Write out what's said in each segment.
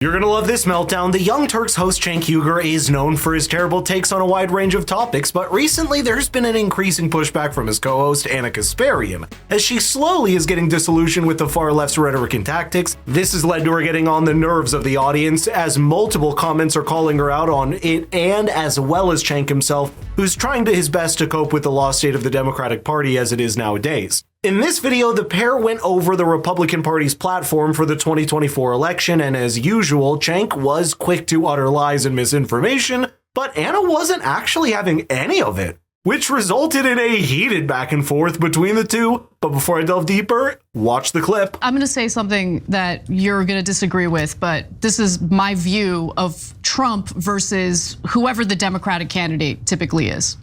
You're gonna love this meltdown. The Young Turks host Cenk is known for his terrible takes on a wide range of topics, but recently there's been an increasing pushback from his co-host Ana Kasparian, as she slowly is getting disillusioned with the far left's rhetoric and tactics. This has led to her getting on the nerves of the audience, as multiple comments are calling her out on it, and as well as Cenk himself, who's trying his best to cope with the lost state of the Democratic Party as it is nowadays. In this video, the pair went over the Republican Party's platform for the 2024 election, and as usual, Cenk was quick to utter lies and misinformation, but Ana wasn't actually having any of it, which resulted in a heated back and forth between the two. But before I delve deeper, watch the clip. I'm gonna say something that you're gonna disagree with, but this is my view of Trump versus whoever the Democratic candidate typically is.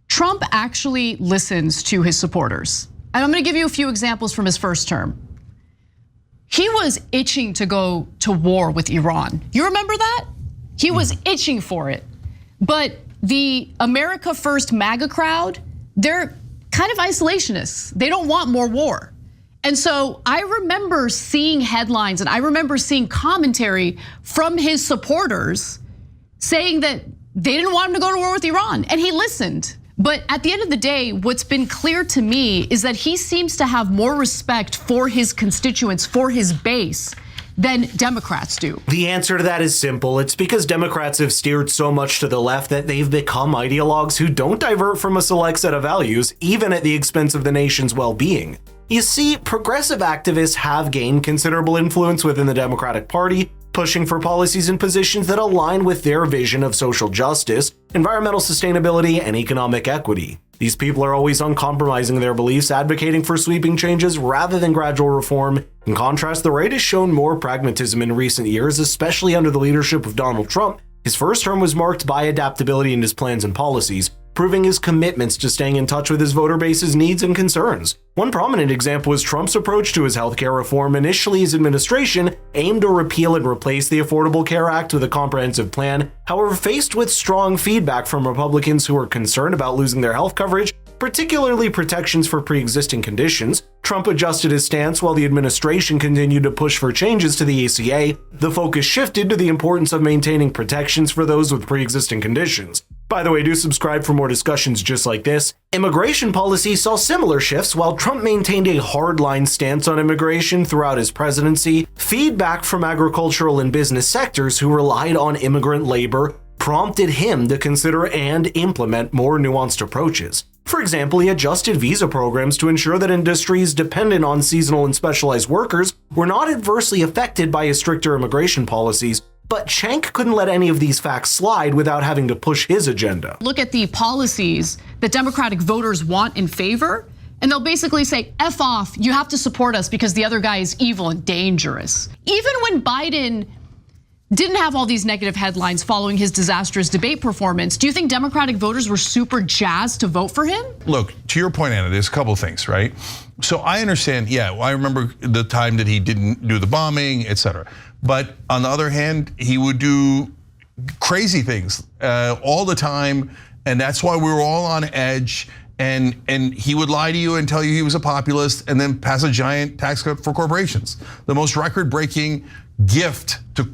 Trump actually listens to his supporters. And I'm gonna give you a few examples from his first term. He was itching to go to war with Iran. You remember that? He was itching for it. But the America First MAGA crowd, they're kind of isolationists. They don't want more war. And so I remember seeing headlines and I remember seeing commentary from his supporters saying that they didn't want him to go to war with Iran, and he listened. But at the end of the day, what's been clear to me is that he seems to have more respect for his constituents, for his base, than Democrats do. The answer to that is simple. It's because Democrats have steered so much to the left that they've become ideologues who don't divert from a select set of values, even at the expense of the nation's well-being. You see, progressive activists have gained considerable influence within the Democratic Party, pushing for policies and positions that align with their vision of social justice, environmental sustainability, and economic equity. These people are always uncompromising their beliefs, advocating for sweeping changes rather than gradual reform. In contrast, the right has shown more pragmatism in recent years, especially under the leadership of Donald Trump. His first term was marked by adaptability in his plans and policies, proving his commitments to staying in touch with his voter base's needs and concerns. One prominent example was Trump's approach to his healthcare reform. Initially, his administration aimed to repeal and replace the Affordable Care Act with a comprehensive plan. However, faced with strong feedback from Republicans who were concerned about losing their health coverage, particularly protections for pre-existing conditions, Trump adjusted his stance while the administration continued to push for changes to the ACA. The focus shifted to the importance of maintaining protections for those with pre-existing conditions. By the way, do subscribe for more discussions just like this. Immigration policy saw similar shifts. While Trump maintained a hardline stance on immigration throughout his presidency, feedback from agricultural and business sectors who relied on immigrant labor prompted him to consider and implement more nuanced approaches. For example, he adjusted visa programs to ensure that industries dependent on seasonal and specialized workers were not adversely affected by his stricter immigration policies. But Cenk couldn't let any of these facts slide without having to push his agenda. Look at the policies that Democratic voters want in favor, and they'll basically say, F off, you have to support us because the other guy is evil and dangerous. Even when Biden didn't have all these negative headlines following his disastrous debate performance, do you think Democratic voters were super jazzed to vote for him? Look, to your point, Ana, there's a couple things, right? So I understand, I remember the time that he didn't do the bombing, etc. But on the other hand, he would do crazy things all the time, and that's why we were all on edge. And he would lie to you and tell you he was a populist, and then pass a giant tax cut for corporations, the most record-breaking gift to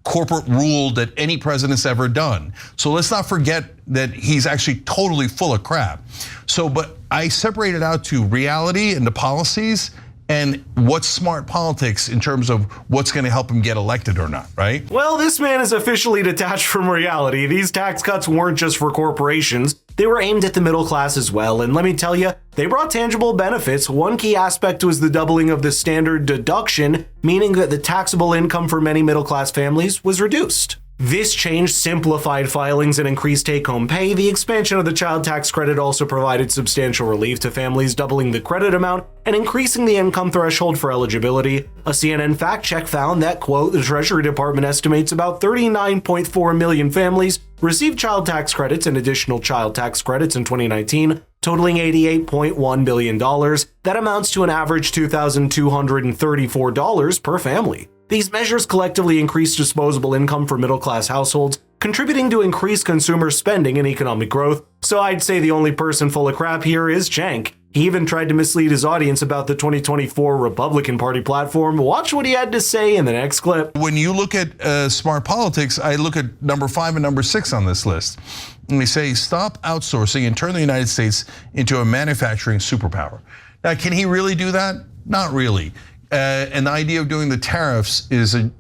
corporate rule that any president's ever done. So let's not forget that he's actually totally full of crap. So, but I separated out to reality and the policies and what's smart politics in terms of what's gonna help him get elected or not, right? Well, this man is officially detached from reality. These tax cuts weren't just for corporations. They were aimed at the middle class as well, and let me tell you, they brought tangible benefits. One key aspect was the doubling of the standard deduction, meaning that the taxable income for many middle class families was reduced. This change simplified filings and increased take-home pay. The expansion of the child tax credit also provided substantial relief to families, doubling the credit amount and increasing the income threshold for eligibility. A CNN fact check found that, quote, the Treasury Department estimates about 39.4 million families received child tax credits and additional child tax credits in 2019, totaling $88.1 billion. That amounts to an average $2,234 per family. These measures collectively increased disposable income for middle-class households, contributing to increased consumer spending and economic growth. So I'd say the only person full of crap here is Cenk. He even tried to mislead his audience about the 2024 Republican Party platform. Watch what he had to say in the next clip. When you look at smart politics, I look at number 5 and number 6 on this list. And they say, stop outsourcing and turn the United States into a manufacturing superpower. Now, can he really do that? Not really. And the idea of doing the tariffs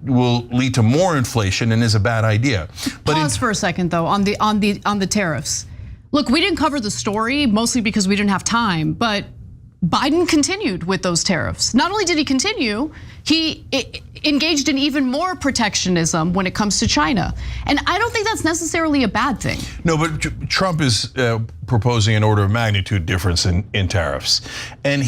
will lead to more inflation and is a bad idea. But pause for a second though on the tariffs. Look, we didn't cover the story mostly because we didn't have time, but Biden continued with those tariffs. Not only did he continue, he engaged in even more protectionism when it comes to China. And I don't think that's necessarily a bad thing. No, but Trump is proposing an order of magnitude difference in tariffs. And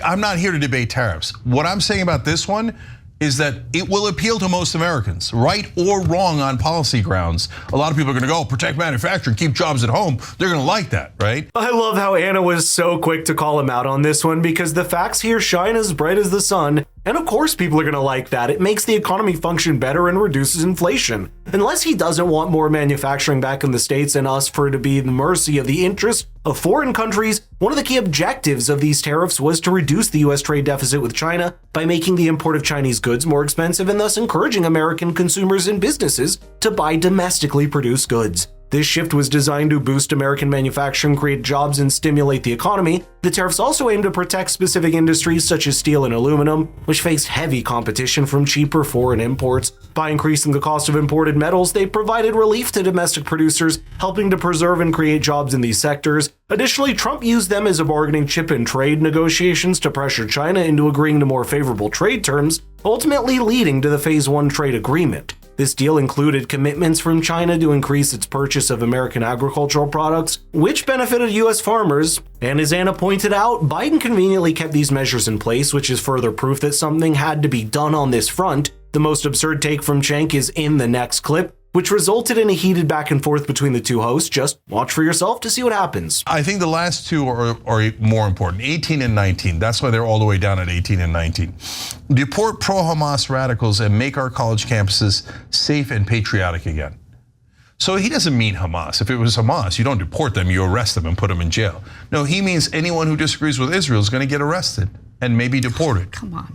I'm not here to debate tariffs. What I'm saying about this one is that it will appeal to most Americans, right or wrong on policy grounds. A lot of people are gonna go, protect manufacturing, keep jobs at home. They're gonna like that, right? I love how Ana was so quick to call him out on this one because the facts here shine as bright as the sun. And of course people are gonna like that. It makes the economy function better and reduces inflation. Unless he doesn't want more manufacturing back in the States and us for it to be the mercy of the interests of foreign countries, one of the key objectives of these tariffs was to reduce the US trade deficit with China by making the import of Chinese goods more expensive and thus encouraging American consumers and businesses to buy domestically produced goods. This shift was designed to boost American manufacturing, create jobs, and stimulate the economy. The tariffs also aim to protect specific industries such as steel and aluminum, which faced heavy competition from cheaper foreign imports. By increasing the cost of imported metals, they provided relief to domestic producers, helping to preserve and create jobs in these sectors. Additionally, Trump used them as a bargaining chip in trade negotiations to pressure China into agreeing to more favorable trade terms, ultimately leading to the Phase 1 trade agreement. This deal included commitments from China to increase its purchase of American agricultural products, which benefited US farmers. And as Ana pointed out, Biden conveniently kept these measures in place, which is further proof that something had to be done on this front. The most absurd take from Cenk is in the next clip, which resulted in a heated back and forth between the two hosts. Just watch for yourself to see what happens. I think the last two are more important, 18 and 19. That's why they're all the way down at 18 and 19. Deport pro-Hamas radicals and make our college campuses safe and patriotic again. So he doesn't mean Hamas. If it was Hamas, you don't deport them, you arrest them and put them in jail. No, he means anyone who disagrees with Israel is going to get arrested and maybe deported. Come on.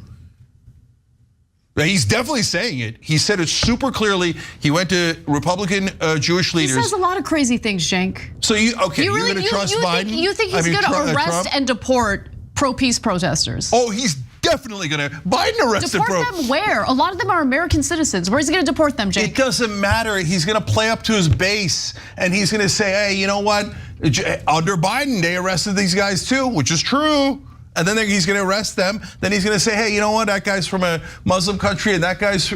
He's definitely saying it. He said it super clearly. He went to Republican Jewish leaders. He says a lot of crazy things, Cenk. So you're going to trust Biden? You think he's going to arrest and deport pro-peace protesters? Oh, he's definitely going to. Biden arrested deport them where? A lot of them are American citizens. Where is he going to deport them, Cenk? It doesn't matter. He's going to play up to his base, and he's going to say, hey, you know what? Under Biden, they arrested these guys too, which is true. And then he's going to arrest them. Then he's going to say, hey, you know what? That guy's from a Muslim country, and that guy's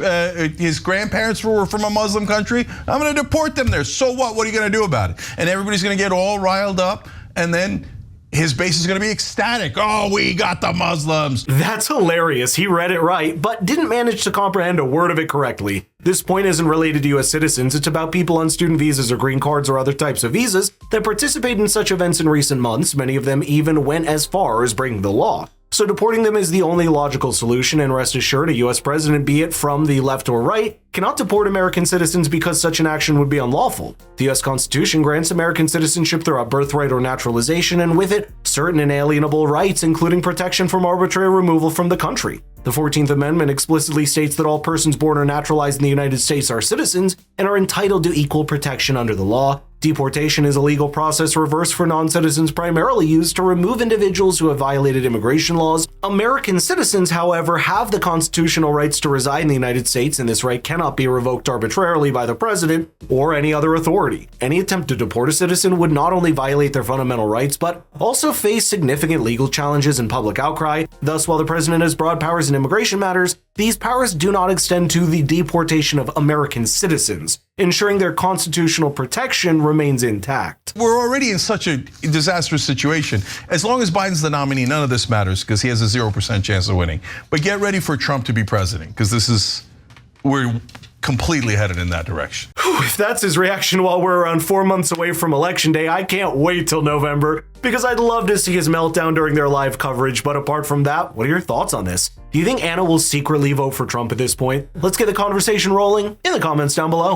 his grandparents were from a Muslim country. I'm going to deport them there. So what? What are you going to do about it? And everybody's going to get all riled up, and then his base is going to be ecstatic. Oh, we got the Muslims. That's hilarious. He read it right, but didn't manage to comprehend a word of it correctly. This point isn't related to US citizens. It's about people on student visas or green cards or other types of visas that participate in such events in recent months. Many of them even went as far as breaking the law. So deporting them is the only logical solution, and rest assured, a US president, be it from the left or right, cannot deport American citizens because such an action would be unlawful. The US Constitution grants American citizenship throughout birthright or naturalization, and with it, certain inalienable rights, including protection from arbitrary removal from the country. The 14th Amendment explicitly states that all persons born or naturalized in the United States are citizens and are entitled to equal protection under the law. Deportation is a legal process reversed for non-citizens primarily used to remove individuals who have violated immigration laws. American citizens, however, have the constitutional rights to reside in the United States, and this right cannot be revoked arbitrarily by the president or any other authority. Any attempt to deport a citizen would not only violate their fundamental rights, but also face significant legal challenges and public outcry. Thus, while the president has broad powers in immigration matters, these powers do not extend to the deportation of American citizens, ensuring their constitutional protection remains intact. We're already in such a disastrous situation. As long as Biden's the nominee, none of this matters because he has a 0% chance of winning. But get ready for Trump to be president because we're completely headed in that direction. If that's his reaction while we're around 4 months away from Election Day, I can't wait till November because I'd love to see his meltdown during their live coverage. But apart from that, what are your thoughts on this? Do you think Ana will secretly vote for Trump at this point? Let's get the conversation rolling in the comments down below.